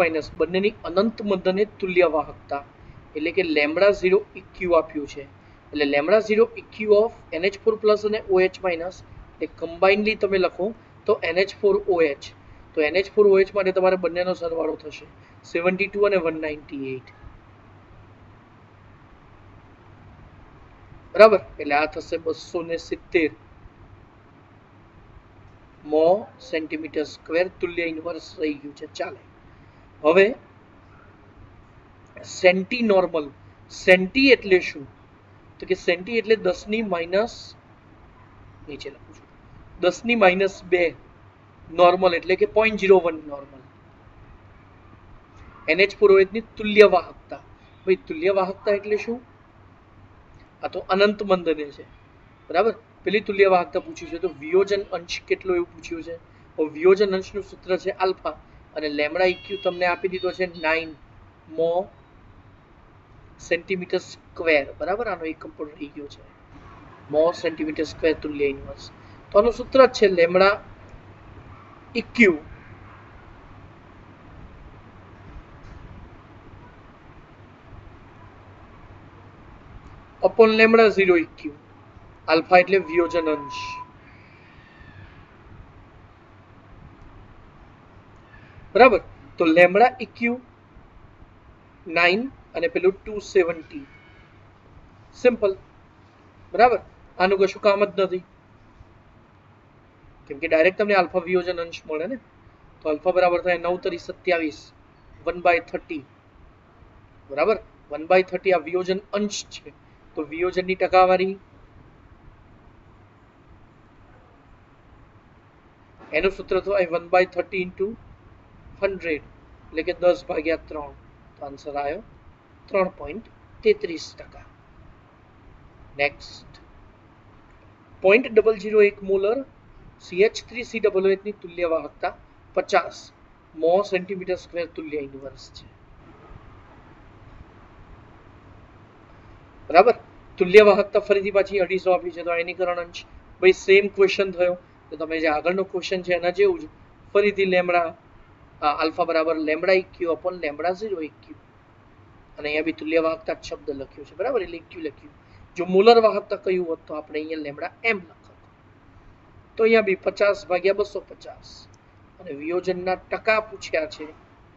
Minus બંનેની અનંત મધ્યને તુલ્ય વાહકતા એટલે કે લેમ્બડા 0 ઇક્યુ આપ્યું છે. એટલે lambda 0 EQ of NH4 plus અને OH માઇનસ એટલે કમ્બાઇનલી તમે લખો તો NH4OH. તો NH4OH માટે તમારે બંનેનો સરવાળો થશે 72 અને 198. બરાબર, એટલે આ થશે 270 મો સેન્ટીમીટર સ્ક્વેર તુલ્ય ઇન્વર્સ રહી ગયું છે. ચાલે હવે સેન્ટી નોર્મલ. સેન્ટી એટલે શું? તો કે સેન્ટી એટલે 10 ની માઇનસ નીચે લખું છું 10 ની માઇનસ 2 નોર્મલ એટલે કે 0.01 નોર્મલ. NH4OH ની તુલ્ય વાહકતા. ભાઈ તુલ્ય વાહકતા એટલે શું? આ તો અનંત મંદને છે. બરાબર, પેલી તુલ્ય વાહકતા પૂછ્યું છે તો વિયોજન અંશ કેટલો એવું પૂછ્યું છે. તો વિયોજન અંશનું સૂત્ર છે આલ્ફા અને લેમ્બડા ઇક્યુ તમને આપી દીધો છે 9 મો સેન્ટીમીટર સ્ક્વેર. બરાબર, આનો એકમ પણ રહી ગયો છે મો સેન્ટીમીટર સ્ક્વેર તુલ્ય ઇન્વર્સ. તો આનું સૂત્ર છે lambda eq upon lambda 0 eq. Alpha એટલે વિયોજન અંશ. બરાબર, તો લેમ્બડા ઇક્યુ 9 અને પેલું 270. સિમ્પલ. બરાબર, આનું કશું કામ જ નથી કેમ કે ડાયરેક્ટ તમને આલ્ફા વિયોજન અંશ મળે ને. તો આલ્ફા બરાબર થાય 9 તરી 27 1/30. બરાબર, 1/30 આ વિયોજન અંશ છે તો વિયોજનની ટકાવારી એનું સૂત્ર થાય 1/30 ઇન્ટુ 100 એટલે કે 10/3. તો આન્સર આવ્યો 3.33%. નેક્સ્ટ 0.001 મોલર CH3COOH ની તુલ્ય વાહકતા 50 મો સેન્ટીમીટર સ્ક્વેર તુલ્ય ઇન્વર્સ છે. બરાબર, તુલ્ય વાહકતા ફરીથી પાછી 250 આપી છે તો આયનીકરણ અંશ ભાઈ સેમ ક્વેશ્ચન થયો. તો તમે જે આગળનો ક્વેશ્ચન છે એના જેવું જ ફરીથી લેમ્બડા આલ્ફા બરાબર lambda EQ upon lambda 0 EQ અને અહીંયા બી તુલ્ય વાહકતા શબ્દ લખ્યો છે. બરાબર, એટલે ઇક્યુ લખ્યું. જો મોલર વાહકતા કયું હોત તો આપણે અહીંયા લેમ્બડા m લખત. તો અહીંયા બી 50/250 અને વિયોજનના ટકા પૂછ્યા છે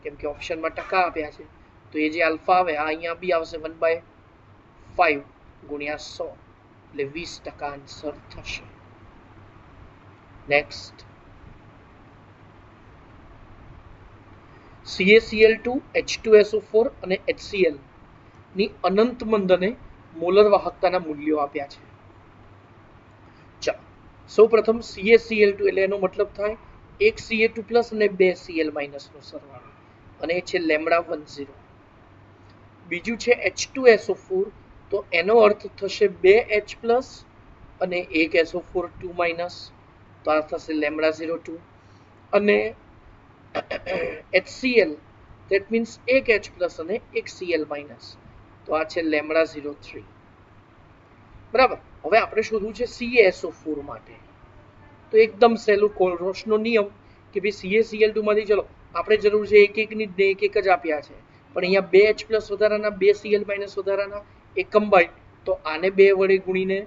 કેમ કે ઓપ્શનમાં ટકા આપ્યા છે તો એ જે આલ્ફા આવે આ અહીંયા બી આવશે 1/5 ગુણ્યા 100 એટલે 20% આન્સર થશે. નેક્સ્ટ CaCl2 H2SO4 અને HCl ની અનંત મંદને મોલર વાહકતાના મૂલ્યો આપ્યા છે. ચાલો સૌપ્રથમ CaCl2 એટલે એનો મતલબ થાય એક Ca2+ અને બે Cl- નો સરવાળો અને એ છે લેમ્બડા 10. બીજું છે H2SO4 તો એનો અર્થ થશે 2H+ અને એક SO4 2- તો આ થશે લેમ્બડા 02 અને HCl that means એક H+ અને એક Cl- તો આ છે લેમ્બડા 03. બરાબર, હવે આપણે શોધવું છે CaSO4 માટે. તો એકદમ સહેલું કોલરોસનો નિયમ કે ભાઈ CaCl2 માંથી ચલો આપણે જરૂર છે એક ની એક જ આપ્યા છે પણ અહીંયા 2H+ વધારાના 2 Cl- વધારાના એક કમ્બાઈન તો આને 2 વડે ગુણીને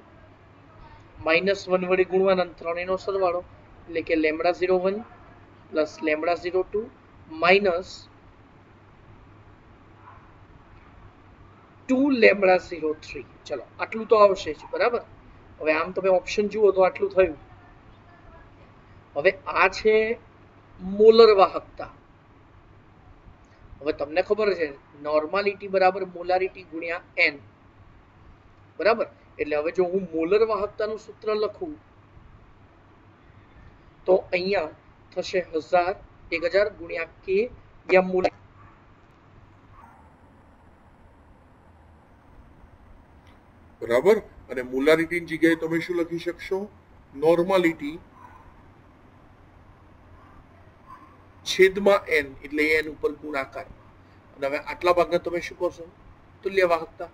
-1 વડે ગુણવાના ત્રણેયનો સરવાળો એટલે કે lambda 01 plus lambda 02 minus 2 lambda 03. ચલો આટલું તો આવશે જ. બરાબર, હવે આમ તમે ઓપ્શન જુઓ તો આટલું થયું. હવે આ છે મોલર વાહકતા. હવે તમને ખબર છે નોર્માલિટી બરાબર મોલારિટી ગુણ્યા n. બરાબર, એટલે હવે જો હું મોલર વાહકતાનું સૂત્ર લખું તો અહીંયા થશે 1000 ગુણ્યા k જ્યાં મોલ. બરાબર, અને મોલારિટીની જગ્યાએ તમે શું લખી શકશો? નોર્માલિટી છેદમાં n એટલે n ઉપર ગુણાકાર. અને હવે આટલા ભાગને તમે શું કરશો? તુલ્ય વાહકતા.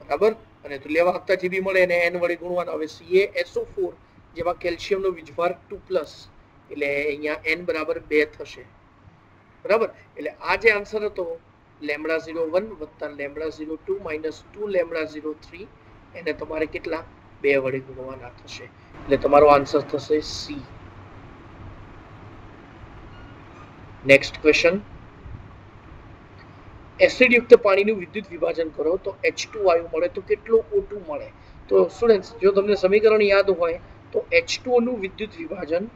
બરાબર, અને તુલ્ય વાહકતા જે બી મળે એને n વડે ગુણવાના. હવે CaSO4 જેમાં કેલ્શિયમનો વીજભાર 2+ એટલે અહીંયા n બરાબર 2 થશે બરાબર એટલે આ જે આન્સર હતો લેમ્બડા 01 વત્તા લેમ્બડા 02 માઈનસ 2 લેમ્બડા 03 એને તમારે કેટલા 2 વડે ગુણવાના થશે એટલે તમારો આન્સર થશે સી નેક્સ્ટ ક્વેશ્ચન એસિડ યુક્ત પાણીનું વિદ્યુત વિભાજન કરો તો H2 વાયુ મળે તો કેટલો O2 મળે તો સ્ટુડન્ટ્સ જો તમને સમીકરણ યાદ હોય તો H2O નું વિદ્યુત વિભાજન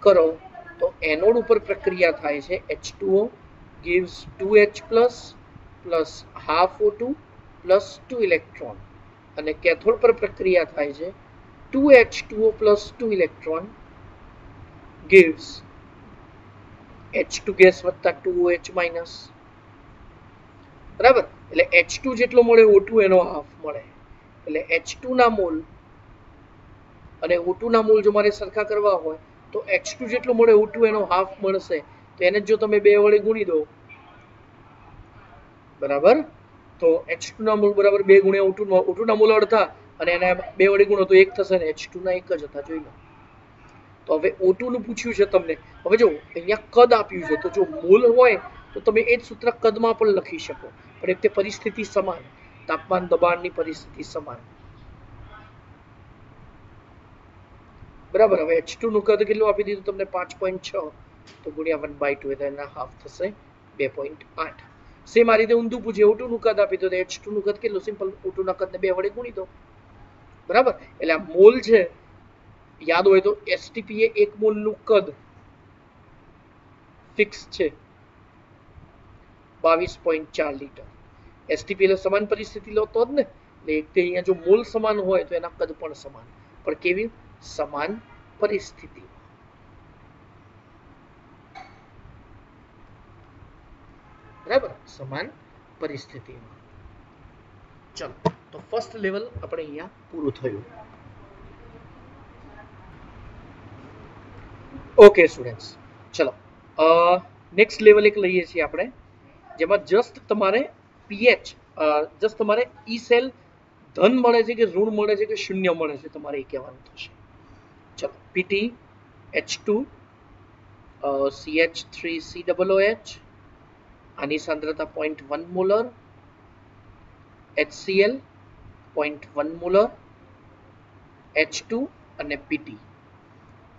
કરો તો એનોડ ઉપર પ્રક્રિયા થાય છે H2O gives 2H plus half O2 plus 2 electron અને કેથોડ પર પ્રક્રિયા થાય છે 2H2O plus 2 electron gives H2 gas વત્તા 2OH minus બરાબર એટલે H2 જેટલો મળે O2 એનો હાફ મળે એટલે H2 ના મોલ અને O2 ના મોલ જો મારે સરખા કરવા હોય તો H2 જેટલો મળે O2 એનો હાફ મળશે તો એને જો તમે 2 વડે ગુણી દો બરાબર તો H2 ના મોલ બરાબર 2 ગુણ્યા O2 ના મોલ અડધા અને એને 2 વડે ગુણો તો 1 થશે ને H2 ના એક જ હતા જોઈ લો તો હવે O2 નું પૂછ્યું છે તમને હવે જો અહીંયા કદ આપ્યું છે તો જો મોલ હોય તો તમે એ જ સૂત્ર કદમાં પણ લખી શકો પણ એક તે પરિસ્થિતિ સમાન તાપમાન દબાણની પરિસ્થિતિ સમાન બરાબર હવે H2 નું કદ કેટલું આપી દીધું તમને 5.6 તો ગુણ્યા 1/2 એટલે એના હાફ થશે 2.8 સેમ આ રીતે ઊંધું પૂછે O2 નું કદ આપી દો તો H2 નું કદ કેટલું સિમ્પલ O2 ના કદને 2 વડે ગુણી દો બરાબર એટલે આ મોલ છે યાદ હોય તો STP એ 1 મોલ નું કદ ફિક્સ છે 22.4 લીટર STP એટલે સમાન પરિસ્થિતિ લો તો જ ને એટલે એક તે અહીંયા જો મોલ સમાન હોય તો એના કદ પણ સમાન પણ કેવી સમાન પરિસ્થિતિ બરાબર સમાન પરિસ્થિતિમાં ચલો તો ફર્સ્ટ લેવલ આપણે અહીંયા પૂરું થયું ઓકે સ્ટુડન્ટ્સ ચલો નેક્સ્ટ લેવલ એક લઈએ છીએ આપણે જેમાં જસ્ટ તમારે પીએચ જસ્ટ તમારે ઈ સેલ ધન મળે છે કે ઋણ મળે છે કે શૂન્ય મળે છે તમારે એ કહેવાનું થશે ચલો પીટી H2 CH3COOH આની સાંદ્રતા 0.1 મોલર HCl 0.1 મોલર H2 અને PT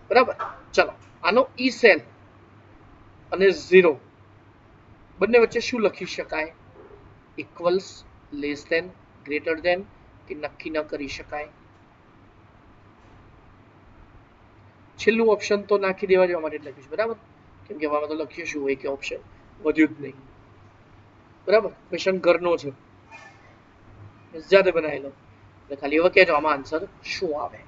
બરાબર ચલો આનો ઈ સેલ અને 0 બંને વચ્ચે શું લખી શકાય equals less than greater than કે નક્કી ન કરી શકાય છેલ્લું ઓપ્શન તો નાખી દેવા જેવા માટે લખ્યું છે બરાબર કેમ કે આમાં તો લખ્યું શું હોય કે ઓપ્શન વધ્યું જ નહીં બરાબર ક્વેશ્ચન ઘરનો છે જાતે બનાવેલો એટલે ખાલી હવે કહેજો આમાં આન્સર શું આવે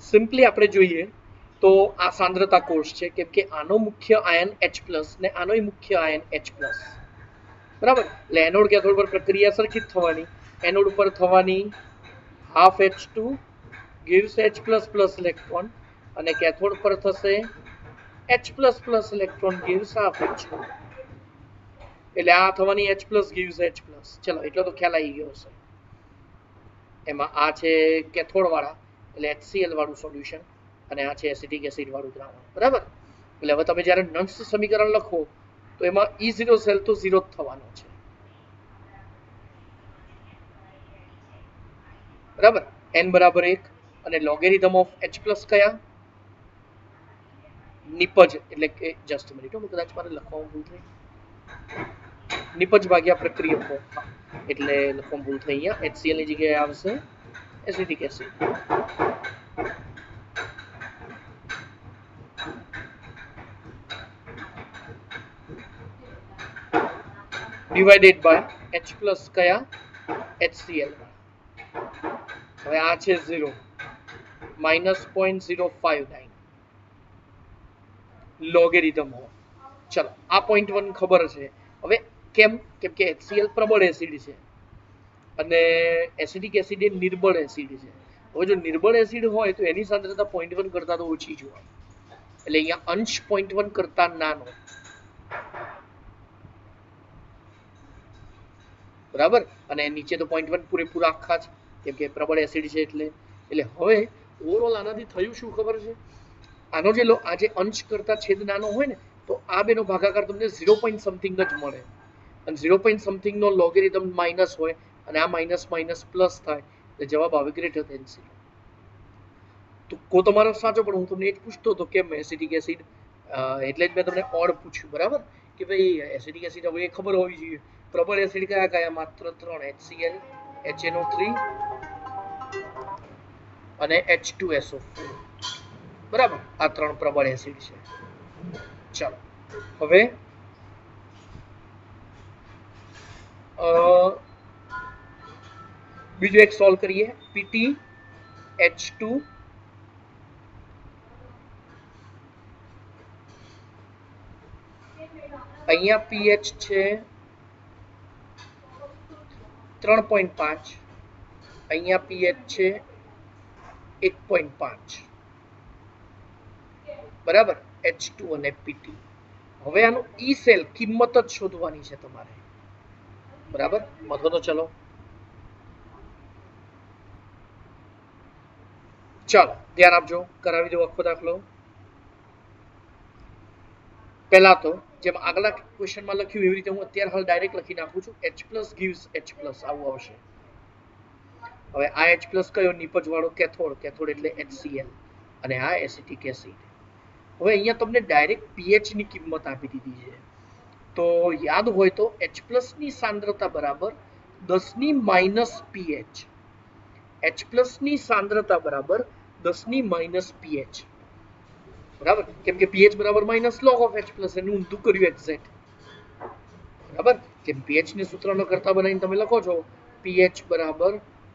સિમ્પલી આપણે જોઈએ તો આ સાંદ્રતા કોષ છે કેમ કે આનો મુખ્ય આયન H+ ને આનોય મુખ્ય આયન H+ બરાબર એટલે એનોડ કેથોડ પર પ્રક્રિયા સરખી જ થવાની એનોડ ઉપર થવાની half H2 gives H++ electron અને કેથોડ પર થશે H++ electron gives half H2 એટલે આ થવાની H+ gives H+. ચલો એટલો તો ખ્યાલ આવી ગયો હશે એમાં આ છે કેથોડ વાળા એટલે HCl વાળું સોલ્યુશન અને આ છે એસિટિક એસિડ વાળું દ્રાવણ બરાબર એટલે હવે તમે જ્યારે નંસ સમીકરણ લખો તો એમાં E0 સેલ તો 0 જ થવાનો છે બરાબર n બરાબર 1 અને લોગેરિધમ ઓફ H+ કયા નિપજ એટલે કે જસ્ટ મિનિટ હું કદાચ મારે લખવામાં ભૂલ થઈ નિપજ ભાગ્યા પ્રક્રિયકો એટલે લખવામાં ભૂલ થઈ અહીંયા HCl ની જગ્યાએ આવશે acetic acid divided by H+ કયા HCl હવે આ છે 0 -0.059 લોગેરિધમ હો ચલો આ 0.1 ખબર છે હવે કેમ કેમ કે HCl પ્રબળ એસિડ છે અને એસિડિક એસિડ એ નિર્બળ એસિડ છે હવે જો નિર્બળ એસિડ હોય તો એની સાંદ્રતા 0.1 કરતા તો ઓછી જોવા એટલે અહીંયા અંશ 0.1 કરતા નાનો બરાબર અને નીચે તો 0.1 પૂરેપૂરા આખા છે કેમ કે પ્રબળ એસિડ છે એટલે એટલે હવે ઓવરઓલ આનાથી થયું શું ખબર છે, આનો જે આજે અંશ કરતા છેદ નાનો હોય ને તો આ બેનો ભાગાકાર તમને 0 પોઈન્ટ સમથિંગ જ મળે, અને 0 પોઈન્ટ સમથિંગ નો લોગેરિધમ માઇનસ હોય અને આ માઇનસ માઇનસ પ્લસ થાય એટલે જવાબ આવે ગ્રેટર ધેન 0. તો કો તમારો સાચો, પણ હું તમને એ જ પૂછતો હતો કેમ એસિટિક એસિડ, એટલે જ મેં તમને ઓડ પૂછ્યું, બરાબર, કે ભાઈ એસિટિક એસિડ હવે એ ખબર હોવી જોઈએ પ્રબળ એસિડ કયા કયા, માત્ર 3 HCl, HNO3 અને H2SO4, બરાબર, આ 3 પ્રબળ એસિડ છે. ચાલો હવે બીજું એક સોલ્વ કરીએ. PtH2 અહીંયા pH છે 3.5, અહીંયા pH છે 1.5, બરાબર, H2 અને PT. હવે આનું ઈ સેલ કિંમત જ શોધવાની છે તમારે, બરાબર. મતો તો ચલો ચાલો ધ્યાન આપજો, કરાવી દો આખો દાખલો. પહેલા તો જેમ આગલા ક્વેશ્ચનમાં લખ્યું એવી રીતે હું અત્યારે હાલ ડાયરેક્ટ લખી નાખું છું. H+ gives H+, આવું આવશે. હવે આ H+ કયો, નિપજ વાળો કેથોડ, કેથોડ એટલે HCl, અને આ એસિટિક એસિડ. હવે અહીંયા તમને ડાયરેક્ટ pH ની કિંમત આપી દીધી છે, તો યાદ હોય તો H+ ની સાંદ્રતા બરાબર 10 ની માઇનસ pH, H+ ની સાંદ્રતા બરાબર 10 ની માઇનસ pH, બરાબર, કેમ કે pH બરાબર માઇનસ log of H+, એનું ઊંધું કર્યું એક્ઝેક્ટ, બરાબર. જેમ pH ને સૂત્રનો કરતા બનાવીને તમે લખો છો pH બરાબર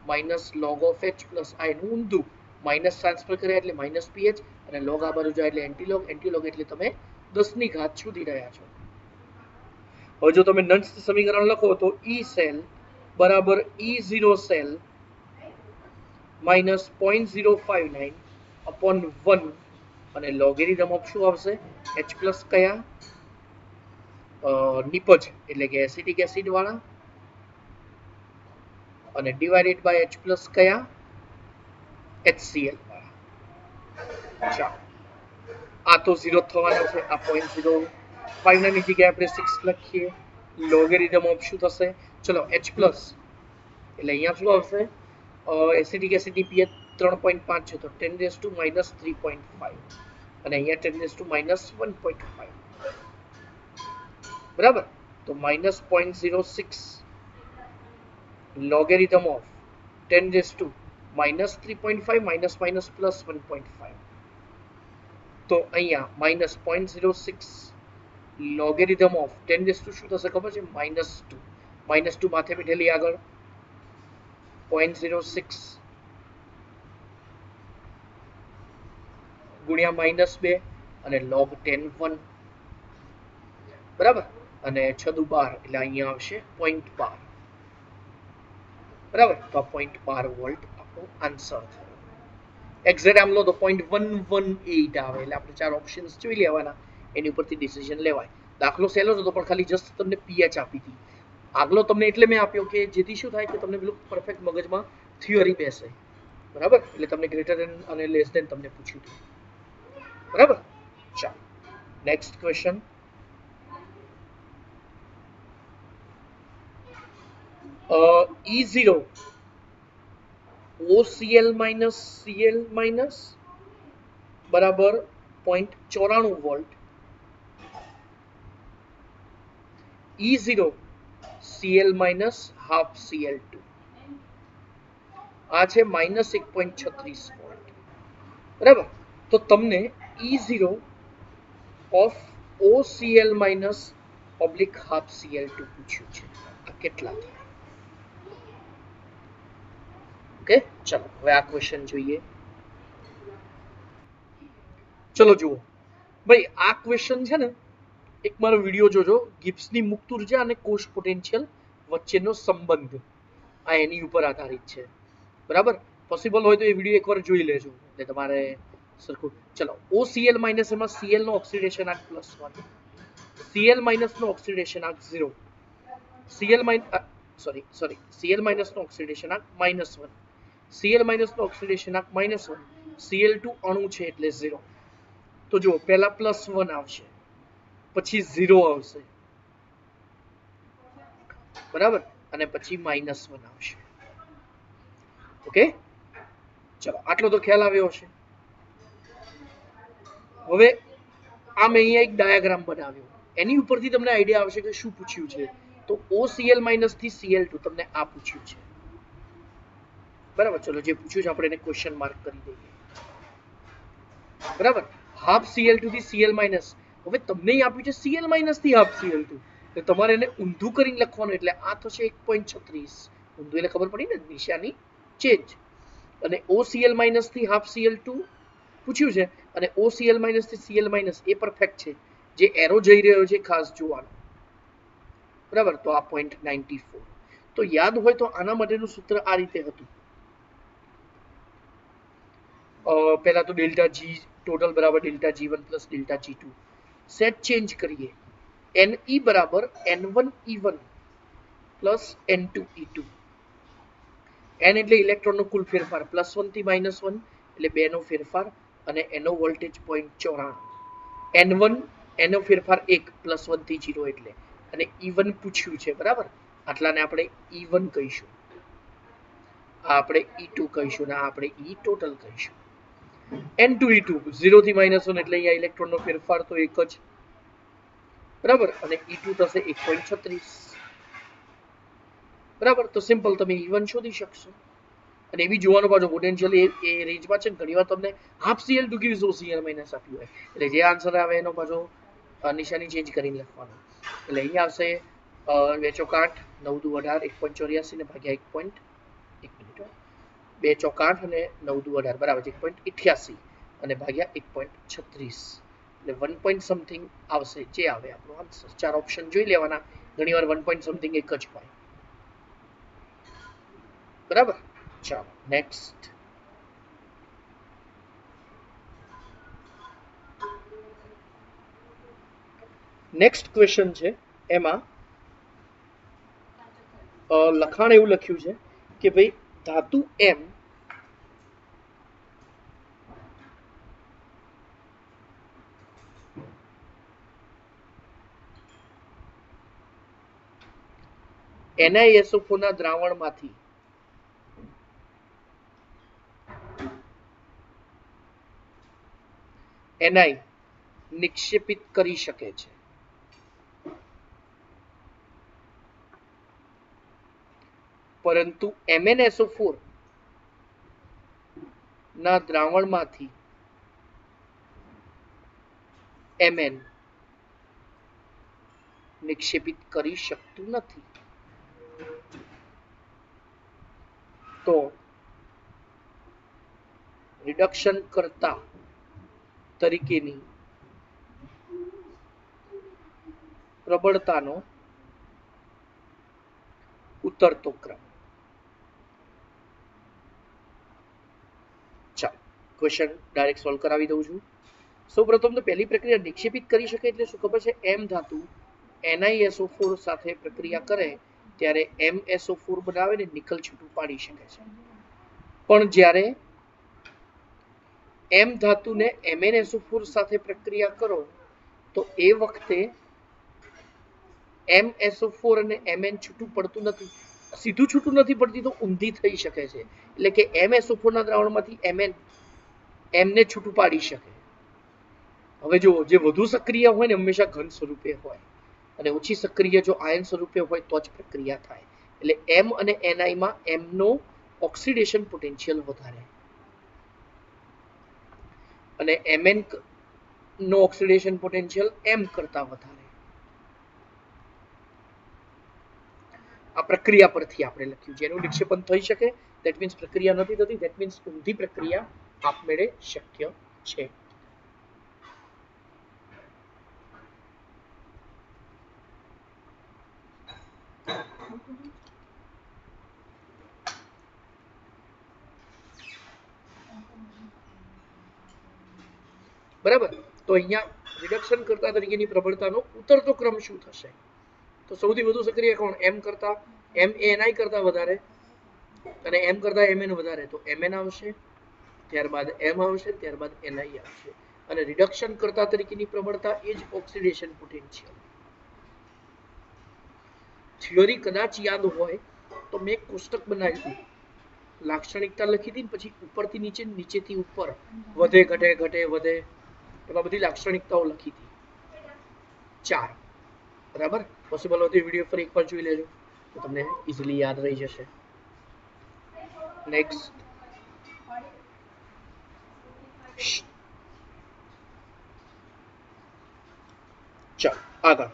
માઇનસ log of H+, આ એનું ઊંધું, માઇનસ ટ્રાન્સફર કર્યા એટલે માઇનસ pH, અને log આ બાજુ જાય એટલે એન્ટીલોગ, એન્ટીલોગ એટલે તમે 10 ની ઘાત શોધી રહ્યા છો. હવે જો તમે નંસ સમીકરણ લખો તો E સેલ બરાબર E0 સેલ માઇનસ 0.059 અપોન 1, અને લોગેરિધમ ઓફ શું આવશે, H+ કયા, નિપજ એટલે કે એસિટિક એસિડ વાળા, અને ડિવાઇડેડ બાય H+ કયા, HCl વાળા. ચાલો આ તો 0 થવાનો છે, આ 0.059 ની જગ્યાએ આપણે 6 લખીએ. લોગેરિધમ ઓફ શું થશે, ચલો H+ એટલે અહીંયા શું આવશે, એસિટિક એસિડની pH 3.5 છે તો 10⁻³ - 3.5, અને અહીંયા 10⁻⁻1.5, બરાબર. તો -0.06 લોગેરિધમ ઓફ 10⁻³ - 3.5 +++1.5, તો અહીંયા -0.06 લોગેરિધમ ઓફ 10⁻² શું થશે ખબર છે, -2, -2 માથે બેઠેલી આગળ 0.06 ગુણ્યા -2 અને log 10 1, બરાબર, અને 6 દુ 12 એટલે અહીંયા આવશે 0.12, બરાબર. તો આ 0.12 વોલ્ટ આપણો આન્સર થયો. એક્ઝેક્ટ આમ લો તો 0.118 આવે, એટલે આપણે 4 ઓપ્શન્સ જોઈ લેવાના, એની ઉપરથી ડિસિઝન લેવાય. દાખલો સહેલો હતો પણ ખાલી જસ્ટ તમને pH આપી હતી. આગલો તમને એટલે મેં આપ્યો કે જેથી શું થાય કે તમને પેલું પરફેક્ટ મગજમાં થિયરી બેસે, બરાબર. એટલે તમને ગ્રેટર ધેન અને લેસ ધેન તમને પૂછ્યું હતું, બરાબર. ચાલો next question. E0 OCl - Cl બરાબર 0.94 volt, E0 Cl - half Cl2, આ છે -1.36 વોલ્ટ, બરાબર. તો તમને E0 of OCl - half Cl2 પૂછ્યું છે, આ કેટલા થાય? ઓકે, ચલો હવે આ ક્વેશ્ચન જોઈએ. ચલો જુઓ ભાઈ, આ ક્વેશ્ચન છે ને, એક મારો વિડિયો જોજો, ગિબ્સની મુક્ત ઉર્જા અને કોષ પોટેન્શિયલ વચ્ચેનો સંબંધ, આ એની ઉપર આધારિત છે, બરાબર. પોસિબલ હોય તો એ વિડિયો એકવાર જોઈ લેજો એટલે તમારે સરખું. ચલો OCl - એમાં Cl નો ઓક્સિડેશન આંક +1, Cl - નો ઓક્સિડેશન આંક 0, Cl - નો ઓક્સિડેશન આંક -1, Cl- નો ઓક્સિડેશન -1, Cl2 અણુ છે એટલે 0. તો જો પહેલા +1 આવશે, પછી 0 આવશે, બરાબર, અને પછી -1 આવશે. ઓકે, ચલો આટલો તો ખ્યાલ આવ્યો હશે. હવે આ મેં અહીંયા એક ડાયાગ્રામ બનાવ્યો, એની ઉપરથી તમને આઈડિયા આવશે કે શું પૂછ્યું છે. તો OCl- થી Cl2 તમને આ પૂછ્યું છે, બરાબર. ચલો જે પૂછ્યું છે આપણે એને ક્વેશ્ચન માર્ક કરી દઈએ, બરાબર. હાફ Cl2 થી Cl-, હવે તમને આપ્યું છે Cl- થી હાફ Cl2, તો તમારે એને ઊંધું કરીને લખવાનું, એટલે આ થશે 1.36. ઊંધું એટલે ખબર પડી ને, નિશાની ચેન્જ. અને OCl- થી હાફ Cl2 પૂછ્યું છે, અને OCl- થી Cl- એ પરફેક્ટ છે. જે એરો જઈ રહ્યો છે ખાસ જોવાનું, બરાબર. તો આ 0.94. તો યાદ હોય તો આના માટેનું સૂત્ર આ રીતે હતું. પહેલા તો ડેલ્ટા જી ટોટલ બરાબર delta G1 plus delta G2. Set change કરીએ, Ne બરાબર N1E1 પ્લસ N2E2. N એટલે ઇલેક્ટ્રોનનો કુલ ફેરફાર, +1 થી -1 એટલે 2 નો ફેરફાર, અને એનો વોલ્ટેજ 0.94. N1 એનો ફેરફાર 1, +1 થી 0 એટલે, અને E1 પૂછ્યું છે, બરાબર. આટલાને આપણે E1 કહીશું, આ આપણે E2 કહીશું, ને આ આપણે E ટોટલ કહીશું. N2E2 0 થી -1 એટલે અહીંયા ઇલેક્ટ્રોનનો ફેરફાર તો 1 જ, બરાબર, અને E2 થશે 1.36, બરાબર. તો સિમ્પલ તમે E1 શોધી શકશો. અને એવી જોવાનો પાછો પોટેન્શિયલ એ રેન્જમાં છે ને, ઘણીવાર તમને હાફ Cl2 gives OCl- આપ્યું હોય, એટલે જે આન્સર આવે એનો પાછો નિશાની ચેન્જ કરીને લખવાનો. એટલે અહીંયા આવશે 2 ચોક 8, 9 દુ 18, 1.84 ને ભાગ્યા 1. 2 ચોક 8 અને 9 દુ 18 બરાબર 1.88 અને ભાગ્યા 1.36, એટલે 1 પોઈન્ટ સમથિંગ આવશે, જે આવે આપણો આન્સર. 4 ઓપ્શન જોઈ લેવાના, ઘણીવાર 1 પોઈન્ટ સમથિંગ એક જ હોય, બરાબર. ચાલો નેક્સ્ટ. નેક્સ્ટ ક્વેશ્ચન છે, એમાં લખાણ એવું લખ્યું છે કે ભાઈ ધાતુ M NiSO4 ના દ્રાવણમાંથી Ni નિક્ષેપિત કરી શકે છે, પરંતુ MnSO4 ના દ્રાવણમાંથી Mn નિક્ષેપિત કરી શકતું નથી. તો રિડક્શન કરતા તરીકેની પ્રબળતાનો ઉતરતો ક્રમ. ચાલો ક્વેશ્ચન ડાયરેક્ટ સોલ્વ કરાવી દઉં છું. સૌપ્રથમ તો પહેલી પ્રક્રિયા નિક્ષેપિત કરી શકે એટલે શું ખબર છે, M ધાતુ NiSO4 સાથે પ્રક્રિયા કરે ત્યારે MSO4 બનાવે ને નિકલ છૂટું પાડી શકે છે. પણ જ્યારે M ધાતુને MnSO4 સાથે પ્રક્રિયા કરો તો એ વખતે MSO4 અને Mn છૂટું પડતું નથી. સીધું છૂટું નથી પડતી તો ઊંધી થઈ શકે છે, એટલે કે MSO4 ના દ્રાવણમાંથી M ને છૂટું પાડી શકે. હવે જો જે વધુ સક્રિય હોય ને હંમેશા ઘન સ્વરૂપે હોય, અને ઓછી સક્રિય જો આયન સ્વરૂપે હોય તો જ પ્રક્રિયા થાય. એટલે M અને Ni માં M નો ઓક્સિડેશન પોટેન્શિયલ વધારે, અને Mn નો ઓક્સિડેશન પોટેન્શિયલ M કરતા વધારે. આ પ્રક્રિયા પરથી આપણે લખ્યું છે, એનું નિક્ષેપણ થઈ શકે, ધેટ મીન્સ પ્રક્રિયા નથી થતી, ધેટ મીન્સ ઊંધી પ્રક્રિયા આપમેળે શક્ય છે. બરાબર. તો અહીંયા રિડક્શન કરતા તરીકેની પ્રબળતાનો ઉતરતો ક્રમ શું થશે? તો સૌથી વધુ સક્રિય કોણ? M કરતા, M એ Ni કરતા વધારે, અને m કરતા mn વધારે તો mn આવશે, ત્યારબાદ m આવશે, ત્યારબાદ ni આવશે. અને રિડક્શન કરતા તરીકેની પ્રબળતા એ જ ઓક્સિડેશન પોટેન્શિયલ. થિયરી કદાચ યાદ હોય તો મેં એક કોષ્ટક બનાવ્યું, લાક્ષણિકતા લખી હતી, પછી ઉપરથી નીચે, નીચેથી ઉપર, વધે ઘટે ઘટે વધે, એમાં બધી લાક્ષણિકતાઓ લખી હતી 4. બરાબર? પોસિબલ હોય તો વિડીયો ફરી એકવાર જોઈ લેજો તો તમને ઇઝીલી યાદ રહી જશે. નેક્સ્ટ. ચાલો આગળ.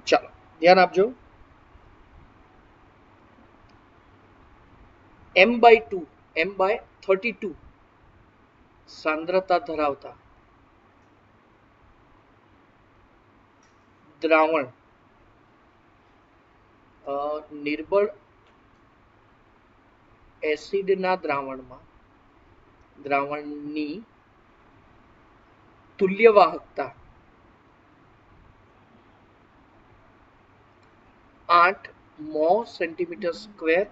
ચાલો ધ્યાન આપજો. m/32 સાંદ્રતા ધરાવતા દ્રાવણ નિર્બળ એસિડના દ્રાવણની તુલ્ય વાહકતા 8 mho centimetre square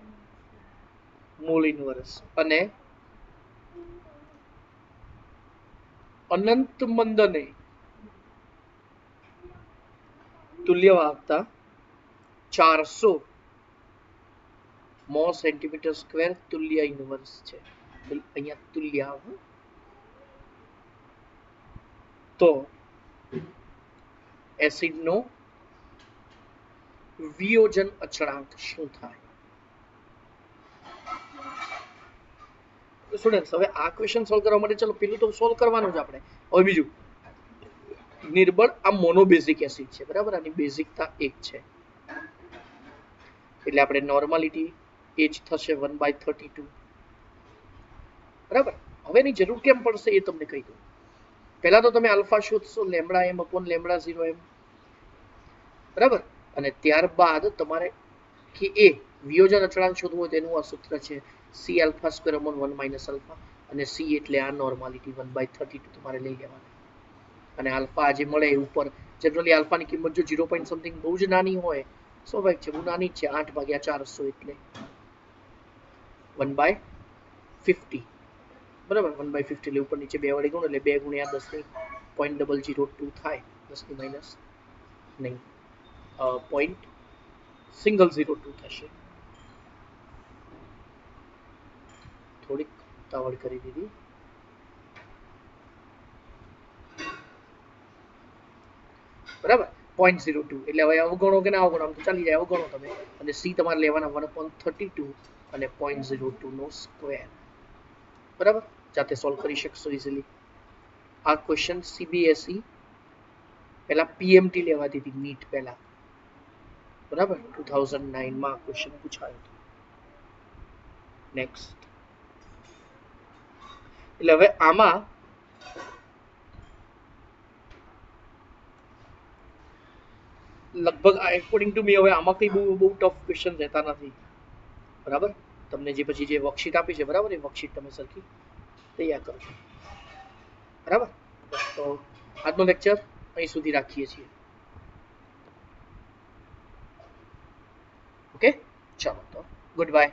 mall inverse અને અનંત મંદને તુલ્ય વાહકતા 400 mho સેન્ટીમીટર સ્ક્વેર તુલ્ય ઇન્વર્સ છે. અહીંયા તુલ્ય આવે તો એસિડનો વિયોજન અચળાંક શું થાય? સ્ટુડન્ટ્સ હવે આ ક્વેશ્ચન સોલ્વ કરવા માટે ચલો પેલું તો સોલ્વ કરવાનું જ આપણે. હવે બીજું, નિર્બળ આ મોનોબેઝિક એસિડ છે, બરાબર? આની બેઝિકતા 1 છે એટલે આપણે નોર્માલિટી એ જ થશે 1/32. બરાબર? હવે એની જરૂર કેમ પડશે એ તમને કહી દઉં. પહેલા તો તમે આલ્ફા શોધશો lambda m upon lambda 0m, બરાબર? અને ત્યારબાદ તમારે કે એ વિયોજન અચળાંક શોધવું હોય તેનું આ સૂત્ર છે C alpha square upon 1 minus alpha, અને C એટલે આ નોર્માલિટી 1/32 તમારે લઈ લેવાની. અને આલ્ફા આજે મળે એ ઉપર, જનરલી આલ્ફાની કિંમત જો 0 પોઈન્ટ સમથિંગ બહુ જ નાની હોય, સ્વાભાવિક છે બહુ નાની જ છે, 8/400 એટલે 1/50, બરાબર? 1/50 એટલે ઉપર નીચે 2 વડે ગુણો એટલે 2 × 10 0.002 થાય, 10 માઇનસ નહીં 0.002 થશે. થોડીક ઉતાવળ કરી દીધી. બરાબર? 0.02 એટલે હવે અવગણો કે ના અવગણો, આમ તો ચાલી જાય, અવગણો તમે. અને C તમારે લેવાના 1/32 અને 0.02 નો સ્ક્વેર. બરાબર? જાતે સોલ્વ કરી શકશો ઇઝીલી. આ ક્વેશ્ચન CBSE પહેલા PMT લેવાતી હતી, નીટ પહેલા, બરાબર? 2009 માં ક્વેશ્ચન પૂછાયો હતો. નેક્સ્ટ. એટલે હવે આમાં લગભગ એકોર્ડિંગ ટુ મી હવે આમાં કઈ બહુ ટફ ક્વેશ્ચન રહેતા નથી, બરાબર? તમને જે પછી જે વર્કશીટ આપી છે, બરાબર, એ વર્કશીટ તમે સરખી તૈયાર કરજો, બરાબર? તો આજનો લેક્ચર અહીં સુધી રાખીએ છીએ. ઓકે, ચાલો તો ગુડ બાય.